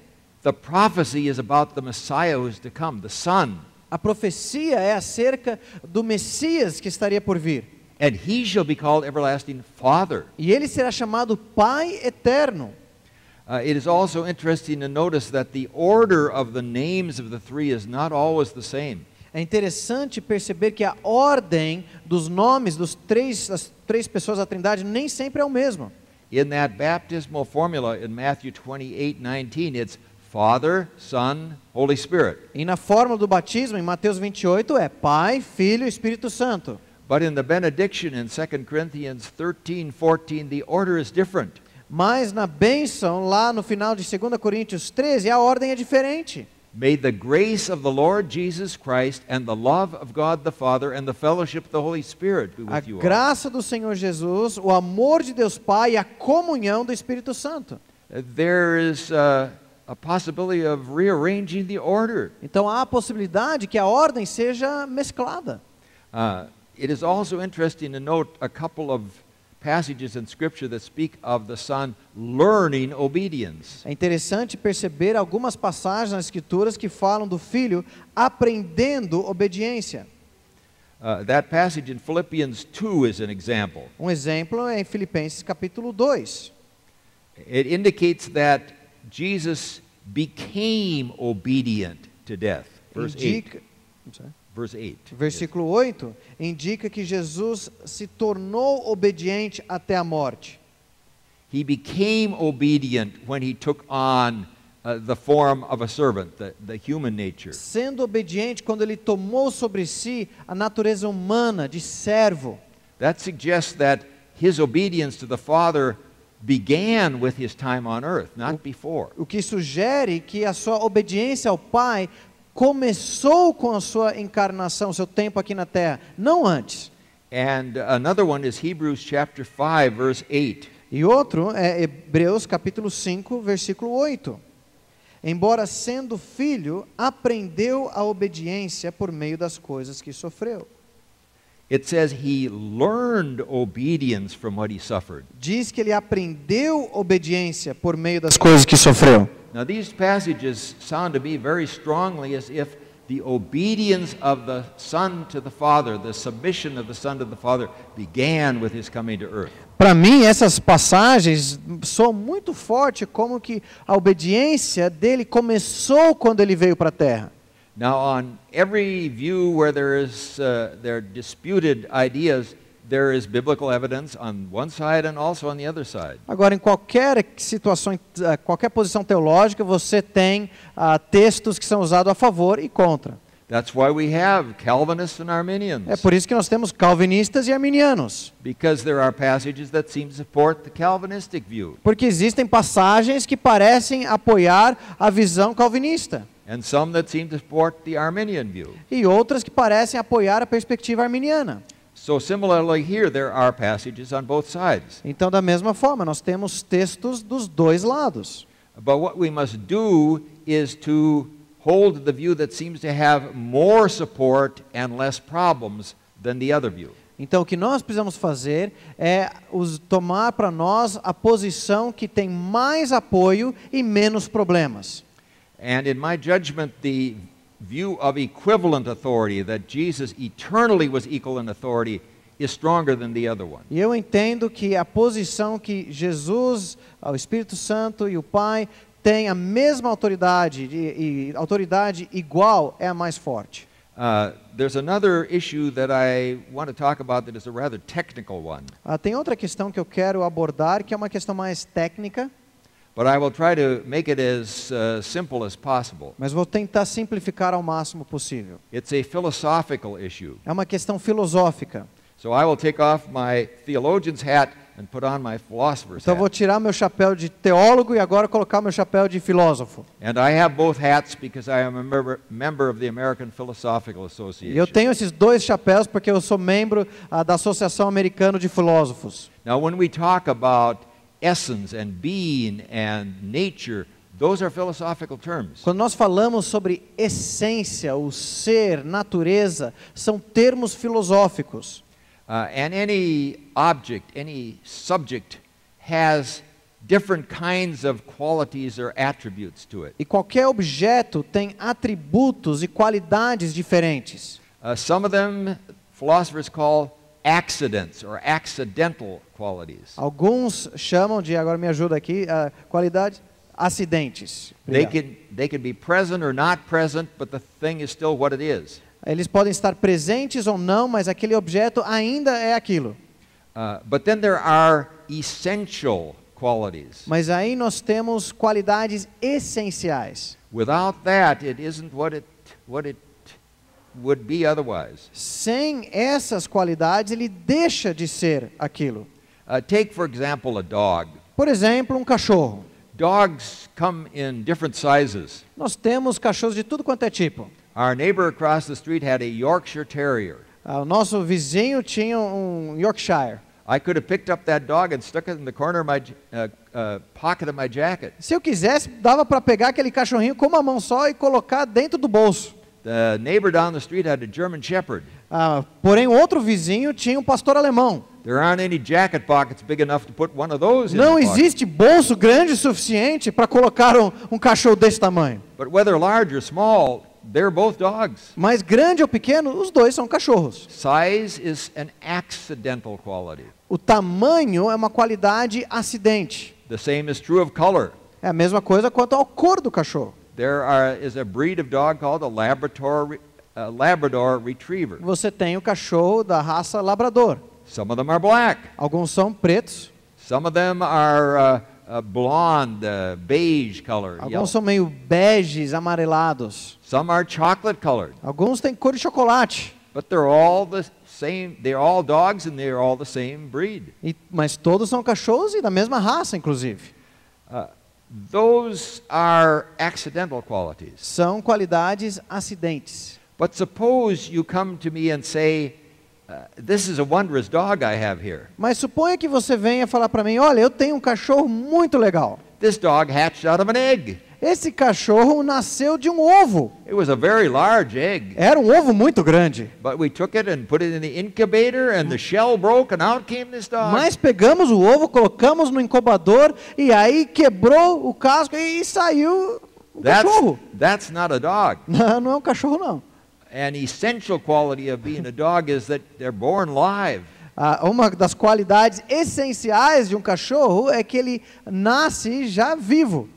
The prophecy is about the Messiah who is to come, the Son. A profecia é acerca do Messias que estaria por vir. And he shall be called Everlasting Father. E ele será chamado Pai Eterno. It is also interesting to notice that the order of the names of the three is not always the same. É interessante perceber que a ordem dos nomes das três pessoas da Trindade nem sempre é o mesmo. In that baptismal formula in Matthew 28:19, it's Father, Son, Holy Spirit. E na fórmula do batismo, em Mateus 28, é Pai, Filho e Espírito Santo. But in the benediction in 2 Corinthians 13:14, the order is different. Mas na bênção, lá no final de 2 Coríntios 13, a ordem é diferente. May the grace of the Lord Jesus Christ and the love of God the Father and the fellowship of the Holy Spirit be A with you all. graça do Senhor Jesus, o amor de Deus Pai e a comunhão do Espírito Santo. There is a possibility of rearranging the order. Então há a possibilidade que a ordem seja mesclada. It is also interesting to note a couple of passages in Scripture that speak of the Son learning obedience. É interessante perceber algumas passagens nas Escrituras que falam do Filho aprendendo obediência. That passage in Philippians 2 is an example. Um exemplo é em Filipenses capítulo 2. It indicates that Jesus became obedient to death. Verse 8. Verse 8. Versículo 8 indica que Jesus se tornou obediente até a morte. He became obedient when he took on the form of a servant, the human nature. Sendo obediente quando ele tomou sobre si a natureza humana de servo. That suggests that his obedience to the Father began with his time on earth, not before. O que sugere que a sua obediência ao Pai começou com a sua encarnação, seu tempo aqui na terra, não antes. And another one is Hebrews chapter 5 verse 8. E outro é Hebreus capítulo 5, versículo 8. Embora sendo filho, aprendeu a obediência por meio das coisas que sofreu. It says he learned obedience from what he suffered. Diz que ele aprendeu obediência por meio das coisas que sofreu. Now these passages sound to me very strongly as if the obedience of the Son to the Father, the submission of the Son to the Father, began with his coming to earth. Para mim, essas passagens soam muito forte como que a obediência dele começou quando ele veio para a terra. Now on every view where there are disputed ideas, there is biblical evidence on one side and also on the other side. Agora, em qualquer situação, qualquer posição teológica, você tem textos que são usados a favor e contra. That's why we have Calvinists and Arminians. É por isso que nós temos calvinistas e arminianos. Because there are passages that seem to support the Calvinistic view. Porque existem passagens que parecem apoiar a visão calvinista. And some that seem to support the Arminian view. E outras que parecem apoiar a perspectiva arminiana. So similarly here there are passages on both sides. Então, da mesma forma, nós temos textos dos dois lados. But what we must do is to hold the view that seems to have more support and less problems than the other view. Então, o que nós precisamos fazer é tomar para nós a posição que tem mais apoio e menos problemas. And in my judgment, the view of equivalent authority, that Jesus eternally was equal in authority, is stronger than the other one. E eu entendo que a posição que Jesus, o Espírito Santo e o Pai têm a mesma autoridade e autoridade igual é a mais forte. There's another issue that I want to talk about that is a rather technical one. Tem outra questão que eu quero abordar, que é uma questão mais técnica, But I will try to make it as simple as possible. mas vou tentar simplificar ao máximo possível. It's a philosophical issue. É uma questão filosófica. So I will take off my theologian's hat and put on my philosopher's Então eu vou hat. tirar meu chapéu de teólogo e agora colocar meu chapéu de filósofo. And I have both hats because I am a member of the American Philosophical E eu Association. tenho esses dois chapéus porque eu sou membro da Associação Americana de Filósofos. Now when we talk about essence and being and nature, those are philosophical terms. Quando nós falamos sobre essência, o ser, natureza, são termos filosóficos. And any object, any subject has different kinds of qualities or attributes to it. E qualquer objeto tem atributos e qualidades diferentes. Some of them philosophers call accidents or accidental qualities. Alguns chamam de, agora me ajuda aqui, qualidades acidentes. Obrigado. They can be present or not present, but the thing is still what it is. Eles podem estar presentes ou não, mas aquele objeto ainda é aquilo. But then there are essential qualities. Mas aí nós temos qualidades essenciais. Without that, it isn't what it would be otherwise. Sem essas qualidades, ele deixa de ser aquilo. Take, for example, a dog. Por exemplo, um cachorro. Dogs come in different sizes. Nós temos cachorros de tudo quanto é tipo. Our neighbor across the street had a Yorkshire Terrier. O nosso vizinho tinha um Yorkshire. I could have picked up that dog and stuck it in the corner of my pocket of my jacket. Se eu quisesse, dava para pegar aquele cachorrinho com uma mão só e colocar dentro do bolso. The neighbor down the street had a German Shepherd. Porém, outro vizinho tinha um pastor alemão. There aren't any jacket pockets big enough to put one of those in Não the pocket. existe bolso grande o suficiente para colocar um cachorro desse tamanho. But whether large or small, they're both dogs. Mas grande ou pequeno, os dois são cachorros. Size is an accidental quality. O tamanho é uma qualidade acidente. The same is true of color. É a mesma coisa quanto à cor do cachorro. There is a breed of dog called a Labrador Retriever. Você tem o cachorro da raça Labrador. Some of them are black. Alguns são pretos, Some of them are blonde, beige colored. Yellow. alguns são meio beges, amarelados. Some are chocolate colored. Alguns têm cor de chocolate. But they're all the same. They're all dogs and they're all the same breed. Mas todos são cachorros e da mesma raça, inclusive. Those are accidental qualities. São qualidades acidentes. But suppose you come to me and say, this is a wondrous dog I have here. Mas suponha que você venha falar para mim, olha, eu tenho um cachorro muito legal. This dog hatched out of an egg. Esse cachorro nasceu de um ovo. It was a very large egg. Era um ovo muito grande. But we took it and put it in the incubator and the shell broke and out came this dog. Mas pegamos o ovo, colocamos no incubador e aí quebrou o casco e saiu o cachorro. That's not a dog. Não é um cachorro, não. An essential quality of being a dog is that they're born live. Uma das qualidades essenciais de um cachorro é que ele nasce já vivo.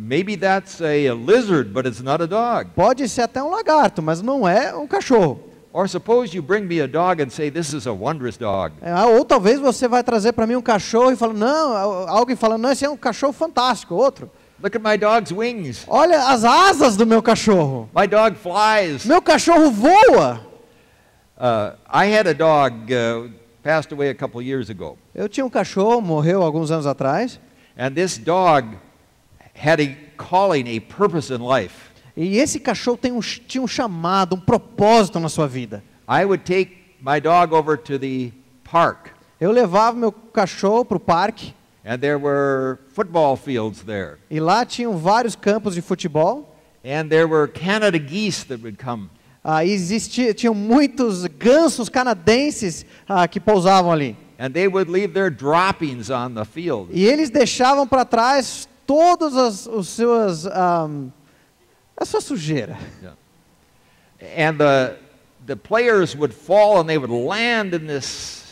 Maybe that's a lizard, but it's not a dog. Pode ser até um lagarto, mas não é um cachorro. Or suppose you bring me a dog and say, this is a wondrous dog. Ou talvez você vai trazer para mim um cachorro e fala, não, alguém fala, não, esse é um cachorro fantástico. Outro, Look at my dog's wings. olha as asas do meu cachorro. My dog flies. Meu cachorro voa. I had a dog passed away a couple years ago. Eu tinha um cachorro, morreu alguns anos atrás. And this dog had a calling, a purpose in life. E esse cachorro tinha um chamado, um propósito na sua vida. I would take my dog over to the park. Eu levava meu cachorro para o parque. And there were football fields there. E lá tinham vários campos de futebol. And there were Canada geese that would come. Tinham muitos gansos canadenses que pousavam ali. And they would leave their droppings on the field. E eles deixavam para trás todas a sua sujeira. Yeah. And the players would fall and they would land in this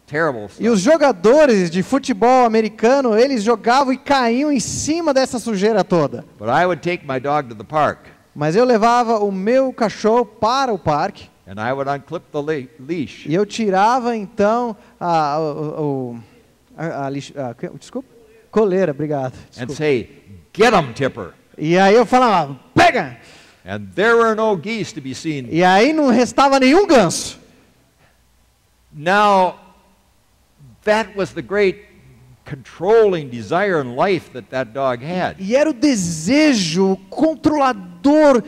terrible stuff. E os jogadores de futebol americano, eles jogavam e caíam em cima dessa sujeira toda. But I would take my dog to the park. Mas eu levava o meu cachorro para o parque and I would unclip the leash. e eu tirava então desculpa? Coleira, obrigado. And Desculpa. say, "Get 'em, Tipper." E aí eu falava, pega! And there were no geese to be seen. E aí não restava nenhum ganso. Now, that was the great controlling desire in life that dog had. E era o desejo controlador,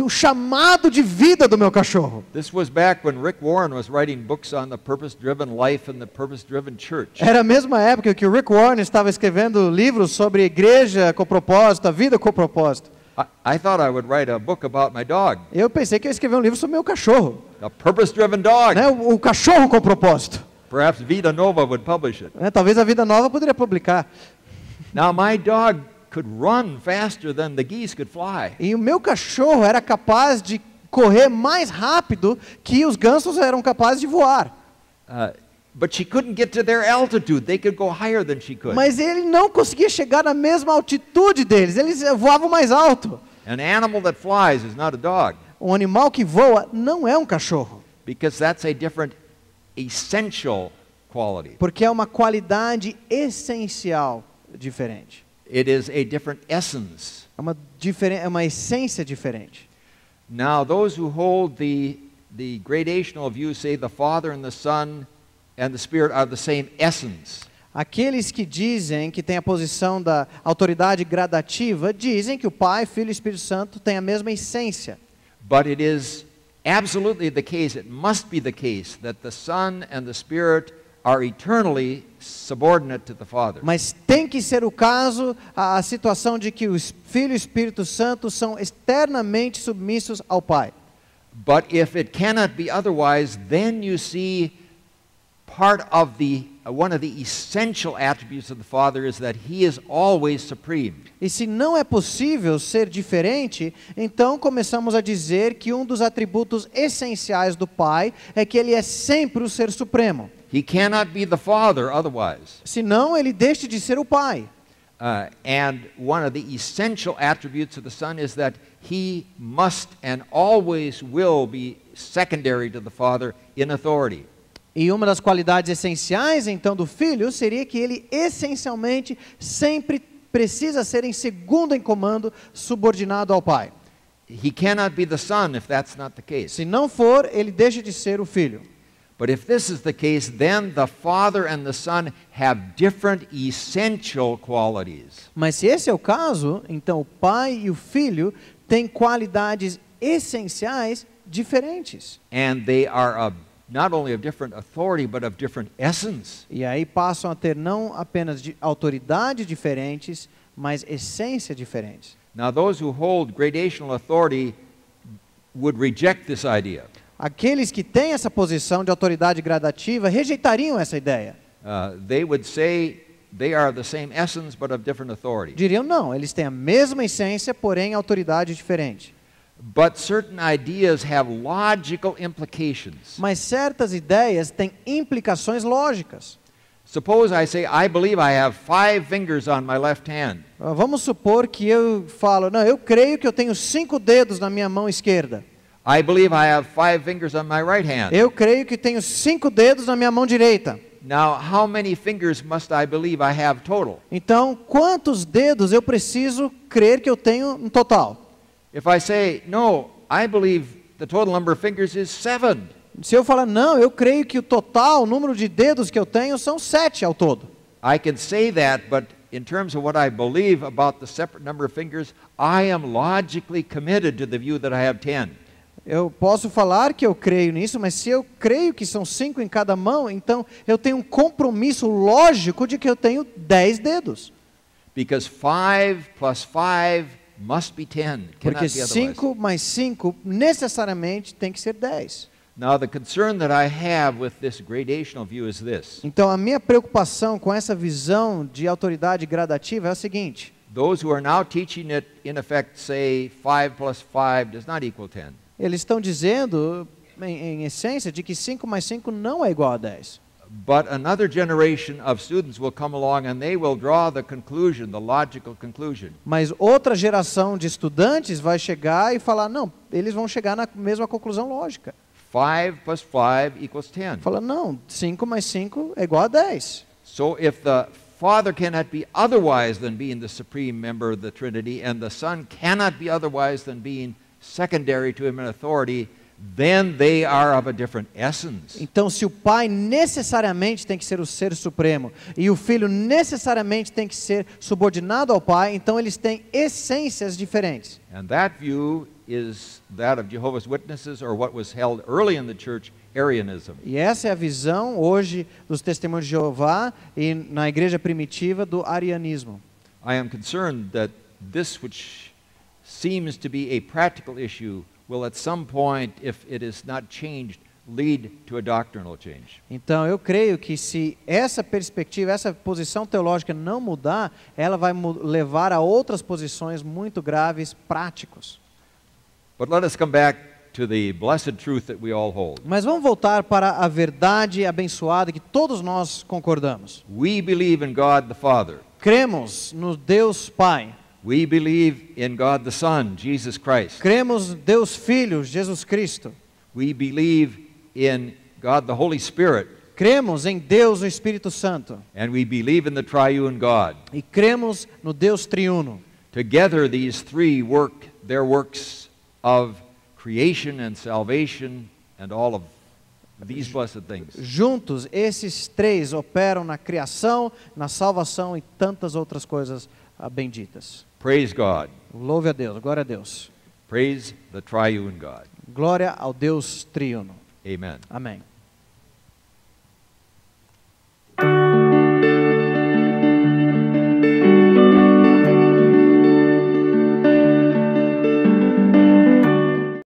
o chamado de vida do meu cachorro. This was back when Rick Warren was writing books on the purpose-driven life and the purpose-driven church. Era a mesma época que o Rick Warren estava escrevendo livros sobre a igreja com propósito, a vida com propósito. I thought I would write a book about my dog, Eu pensei que eu ia escrever um livro sobre o meu cachorro, a purpose-driven dog. né? O cachorro com propósito. Perhaps Vida Nova would publish it. Né? Talvez a Vida Nova poderia publicar. Now, my dog could run faster than the geese could fly. E o meu cachorro era capaz de correr mais rápido que os gansos eram capazes de voar. But she couldn't get to their altitude. They could go higher than she could. Mas ele não conseguia chegar na mesma altitude deles. Eles voavam mais alto. An animal that flies is not a dog, Um animal que voa não é um cachorro, because that's a different essential quality. porque é uma qualidade essencial diferente. It is a different essence. É uma essência diferente. Now, those who hold the gradational view say the Father and the Son and the Spirit are the same essence. Aqueles que dizem que tem a posição da autoridade gradativa, dizem que o Pai, Filho e Espírito Santo têm a mesma essência. But it is absolutely the case, it must be the case, that the Son and the Spirit are eternally subordinate to the Father. Mas tem que ser o caso, a situação de que o Filho e o Espírito Santo são eternamente submissos ao Pai. But if it cannot be otherwise, then you see part of one of the essential attributes of the Father is that He is always supreme. E se não é possível ser diferente, então começamos a dizer que um dos atributos essenciais do Pai é que Ele é sempre o Ser Supremo. He cannot be the Father otherwise. Senão Ele deixa de ser o Pai. And one of the essential attributes of the Son is that He must and always will be secondary to the Father in authority. E uma das qualidades essenciais, então, do Filho seria que ele, essencialmente, sempre precisa ser em segundo em comando, subordinado ao Pai. He cannot be the Son if that's not the case. Se não for, ele deixa de ser o Filho. But if this is the case, then the Father and the Son have different essential qualities. Mas se esse é o caso, então o Pai e o Filho têm qualidades essenciais diferentes. And they are not only of different authority, but of different essence. E aí passam a ter não apenas de autoridade diferentes, mas essência diferentes. Now, those who hold gradational authority would reject this idea. Aqueles que têm essa posição de autoridade gradativa rejeitariam essa ideia. They would say they are the same essence, but of different authority. Diriam não, eles têm a mesma essência, porém autoridade diferente. But certain ideas have logical implications. Mas certas ideias têm implicações lógicas. Suppose I say, I believe I have 5 fingers on my left hand. Vamos supor que eu falo, não, eu creio que eu tenho 5 dedos na minha mão esquerda. I believe I have 5 fingers on my right hand. Eu creio que tenho 5 dedos na minha mão direita. Now, how many fingers must I believe I have total? Então, quantos dedos eu preciso crer que eu tenho no total? If I say, no, I believe the total number of fingers is 7. Se eu falar, não, eu creio que o total, o número de dedos que eu tenho são 7 ao todo. I can say that, but in terms of what I believe about the separate number of fingers, I am logically committed to the view that I have 10. Eu posso falar que eu creio nisso, mas se eu creio que são 5 em cada mão, então eu tenho um compromisso lógico de que eu tenho 10 dedos. Because 5 plus 5 must be 10. Porque 5 mais 5 necessariamente tem que ser 10. Now, the concern that I have with this gradational view is this. Então a minha preocupação com essa visão de autoridade gradativa é a seguinte. Those who are now teaching it, in effect, say 5 plus 5 does not equal 10. Eles estão dizendo, em essência, de que 5 mais 5 não é igual a 10. But another generation of students will come along and they will draw the conclusion, the logical conclusion. Mas outra geração de estudantes vai chegar e falar, não, eles vão chegar na mesma conclusão lógica. 5 plus 5 equals 10. Fala, não, 5 mais 5 é igual a 10. So if the Father cannot be otherwise than being the supreme member of the Trinity, and the Son cannot be otherwise than being secondary to him in authority, then they are of a different essence. Então, se o Pai necessariamente tem que ser o Ser Supremo e o Filho necessariamente tem que ser subordinado ao Pai, então eles têm essências diferentes. And that view is that of Jehovah's Witnesses, or what was held early in the church, Arianism. E essa é a visão hoje dos Testemunhos de Jeová e na igreja primitiva do arianismo. I am concerned that this, which seems to be a practical issue, will at some point, if it is not changed, lead to a doctrinal change. Então, eu creio que se essa perspectiva, essa posição teológica não mudar, ela vai levar a outras posições muito graves, práticos. But let us come back to the blessed truth that we all hold. Mas vamos voltar para a verdade abençoada que todos nós concordamos. We believe in God the Father. Cremos no Deus Pai. We believe in God the Son, Jesus Christ. Cremos no Deus Filho, Jesus Cristo. We believe in God the Holy Spirit. Cremos em Deus, o Espírito Santo. And we believe in the triune God. E cremos no Deus triuno. Together these three work their works of creation and salvation and all of these blessed things. Juntos, esses três operam na criação, na salvação e tantas outras coisas benditas. Praise God. Louve a Deus, glória a Deus. Praise the triune God. Glória ao Deus triuno. Amen. Amém.